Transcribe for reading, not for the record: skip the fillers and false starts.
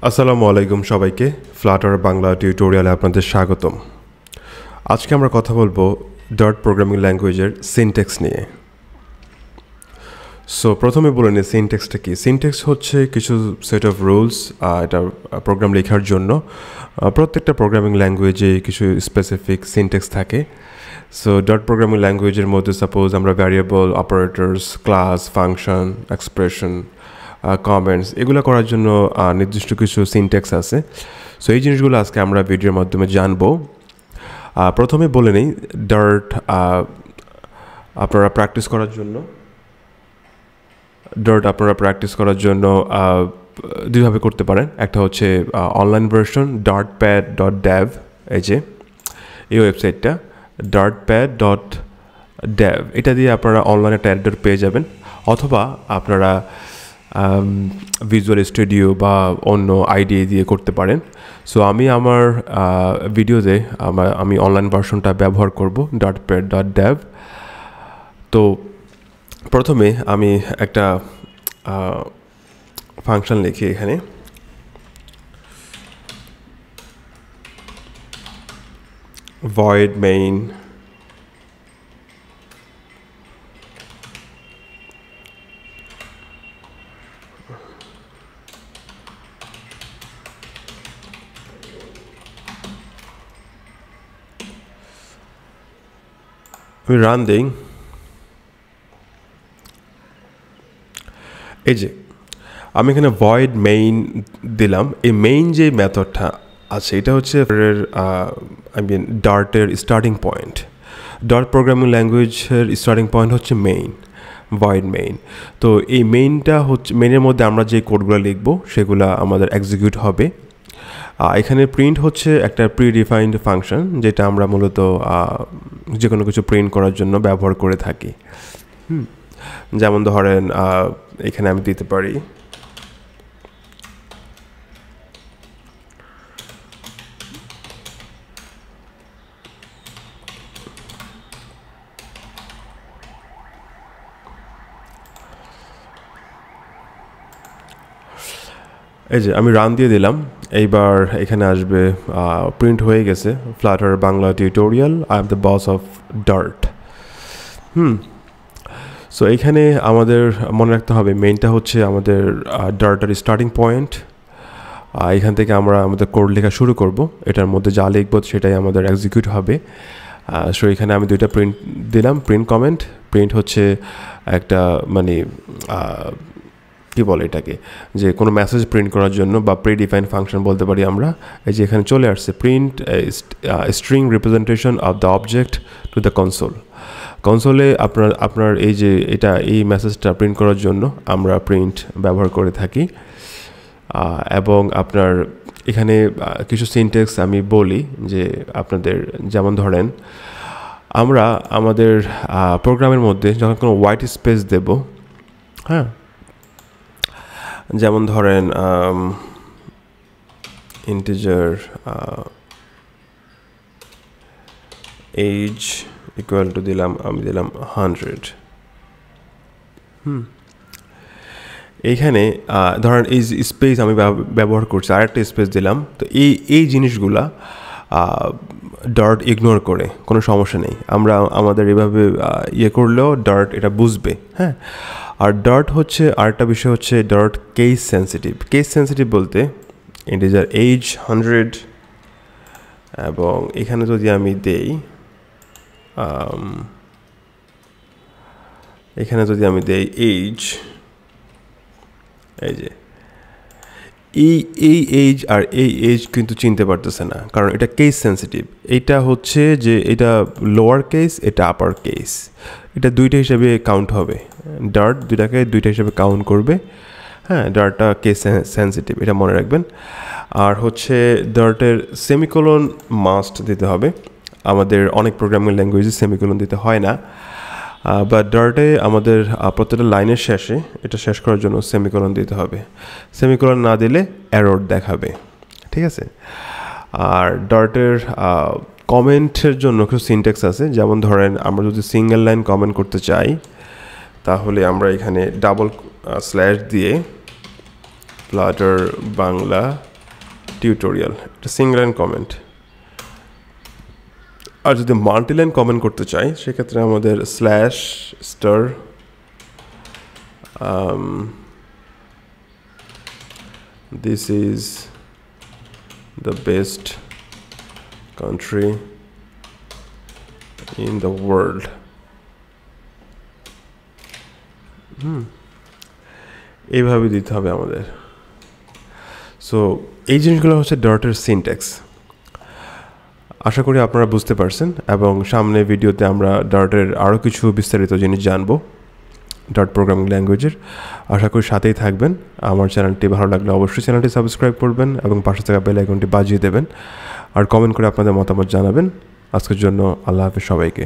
আসসালামু আলাইকুম সবাইকে ফ্লাটার বাংলা টিউটোরিয়ালে আপনাদের স্বাগতম। আজকে আমরা কথা বলবো ডট প্রোগ্রামিং ল্যাঙ্গুয়েজের সিনট্যাক্স নিয়ে। সো প্রথমে বলে নিই সিনট্যাক্সটা কি। সিনট্যাক্স হচ্ছে কিছু সেট অফ রুলস, এটা প্রোগ্রাম লেখার জন্য প্রত্যেকটা প্রোগ্রামিং ল্যাঙ্গুয়েজে কিছু স্পেসিফিক সিনট্যাক্স থাকে। সো ডট প্রোগ্রামিং ল্যাঙ্গুয়েজের মধ্যে সাপোজ আমরা variable, operators, class, function, expression, comments এগুলো করার জন্য নির্দিষ্ট কিছু সিনট্যাক্স আছে। সো এই জিনিসগুলো আজকে আমরা ভিডিওর মাধ্যমে জানবো। প্রথমে বলে নিই ডট আপনারা প্র্যাকটিস করার জন্য দুইভাবে করতে পারেন। একটা হচ্ছে অনলাইন ভার্সন .pad.dev, এই ওয়েবসাইটটা .pad.dev, এটা দিয়ে আপনারা অনলাইনে একটা এডিটর পেয়ে যাবেন। অথবা আপনারা ভিজুয়াল স্টুডিও বা অন্য আইডিয়া দিয়ে করতে পারেন। সো আমি আমার ভিডিওতে আমি অনলাইন ভার্সনটা ব্যবহার করব .pad.dev। তো প্রথমে আমি একটা ফাংশন লিখি এখানে, void main আমি রান দিই। এই যে আমি এখানে ভয়েড মেইন দিলাম। এই মেইন যে মেথডটা আছে এটা হচ্ছে ডার্টের স্টার্টিং পয়েন্ট। ডট প্রোগ্রামিং ল্যাঙ্গুয়েজের স্টার্টিং পয়েন্ট হচ্ছে মেইন, ভয়েড মেইন। তো এই মেইনটা হচ্ছে, মেইনের মধ্যে আমরা যে কোডগুলো লিখব সেগুলো আমাদের এক্সিকিউট হবে। এখানে প্রিন্ট হচ্ছে একটা প্রি-ডিফাইন্ড ফাংশন, যেটা আমরা মূলত যে কোনো কিছু প্রিন্ট করার জন্য ব্যবহার করে থাকি। যেমন ধরেন এখানে আমি দিতে পারি এই যে আমি রান দিয়ে দিলাম। এইবার এখানে আসবে প্রিন্ট হয়ে গেছে Flutter Bangla tutorial, I am the boss of Dart. So এইখানে আমাদের মনে রাখতে হবে মেইনটা হচ্ছে আমাদের ডার্টের স্টার্টিং পয়েন্ট। এখান থেকে আমরা আমাদের কোড লেখা শুরু করব। এটার মধ্যে যা লিখব সেটাই আমাদের এক্সিকিউট হবে। সো এখানে আমি দুইটা প্রিন্ট দিলাম, প্রিন্ট কমেন্ট। প্রিন্ট হচ্ছে একটা মানে কী বলে এটাকে, যে কোনো মেসেজ প্রিন্ট করার জন্য বা প্রি-ডিফাইন্ড ফাংশন বলতে পারি আমরা। এই যে এখানে চলে আসছে print string representation of the object to the কনসোলে আপনার এই যে এই মেসেজটা প্রিন্ট করার জন্য আমরা প্রিন্ট ব্যবহার করে থাকি। এবং আপনার এখানে কিছু সিনট্যাক্স আমি বলি যে আপনাদের, যেমন ধরেন আমরা আমাদের প্রোগ্রামের মধ্যে যখন কোনো হোয়াইট স্পেস দেব, হ্যাঁ, যেমন ধরেন ইন্টিজার এজ ইকুয়াল টু আমি দিলাম 100। এইখানে ধরেন এই স্পেস আমি ব্যবহার করছি, আরেকটা স্পেস দিলাম। তো এই জিনিসগুলা ডট ইগনোর করে কোনো সমস্যা নেই, আমরা আমাদের এভাবে করলেও ডট এটা বুঝবে। হ্যাঁ, আর ডট হচ্ছে আরেকটা বিষয় হচ্ছে ডট কেস সেন্সিটিভ বলতে ইন্টিজার এজ 100 এবং এখানে যদি আমি দেই এজ, এই যে এই এজ আর এই এজ কিন্তু চিনতে পারতেছে না, কারণ এটা কেস সেন্সিটিভ। এটা হচ্ছে যে এটা লোয়ার কেস, এটা আপার কেস, এটা দুইটা হিসাবে কাউন্ট হবে। ডার্ট দুইটা হিসাবে কাউন্ট করবে। হ্যাঁ, ডার্টটা কেস সেন্সিটিভ, এটা মনে রাখবেন। আর হচ্ছে ডার্টের সেমিকোলন মাস্ট দিতে হবে। আমাদের অনেক প্রোগ্রামিং ল্যাঙ্গুয়েজে সেমিকোলন দিতে হয় না, বা ডার্টে আমাদের প্রত্যেকটা লাইনের শেষে এটা শেষ করার জন্য সেমিকোলন দিতে হবে। সেমিকোলন না দিলে এরর দেখাবে, ঠিক আছে। আর ডার্টের কমেন্টের জন্য কিছু সিনট্যাক্স আছে। যেমন ধরেন আমরা যদি সিঙ্গেল লাইন কমেন্ট করতে চাই, তাহলে আমরা এখানে ডাবল স্ল্যাশ দিয়ে ফ্লাটার বাংলা টিউটোরিয়াল, এটা সিঙ্গল লাইন কমেন্ট। আর যদি মাল্টি লাইন কমেন্ট করতে চাই সেক্ষেত্রে আমাদের slash star this is the best country in the world. এইভাবে দিতে হবে আমাদের। সো এই জিনিসগুলো হচ্ছে ডটের সিনট্যাক্স। আশা করি আপনারা বুঝতে পারছেন এবং সামনে ভিডিওতে আমরা ডটের আরও কিছু বিস্তারিত জিনিস জানবো ডট প্রোগ্রামিং ল্যাঙ্গুয়েজের। আশা করি সাথেই থাকবেন। আমার চ্যানেলটি ভালো লাগলে অবশ্যই চ্যানেলটি সাবস্ক্রাইব করবেন এবং পাশে থাকা বেল আইকনটি বাজিয়ে দেবেন আর কমেন্ট করে আপনাদের মতামত জানাবেন। আজকের জন্য আল্লাহ হাফেজ সবাইকে।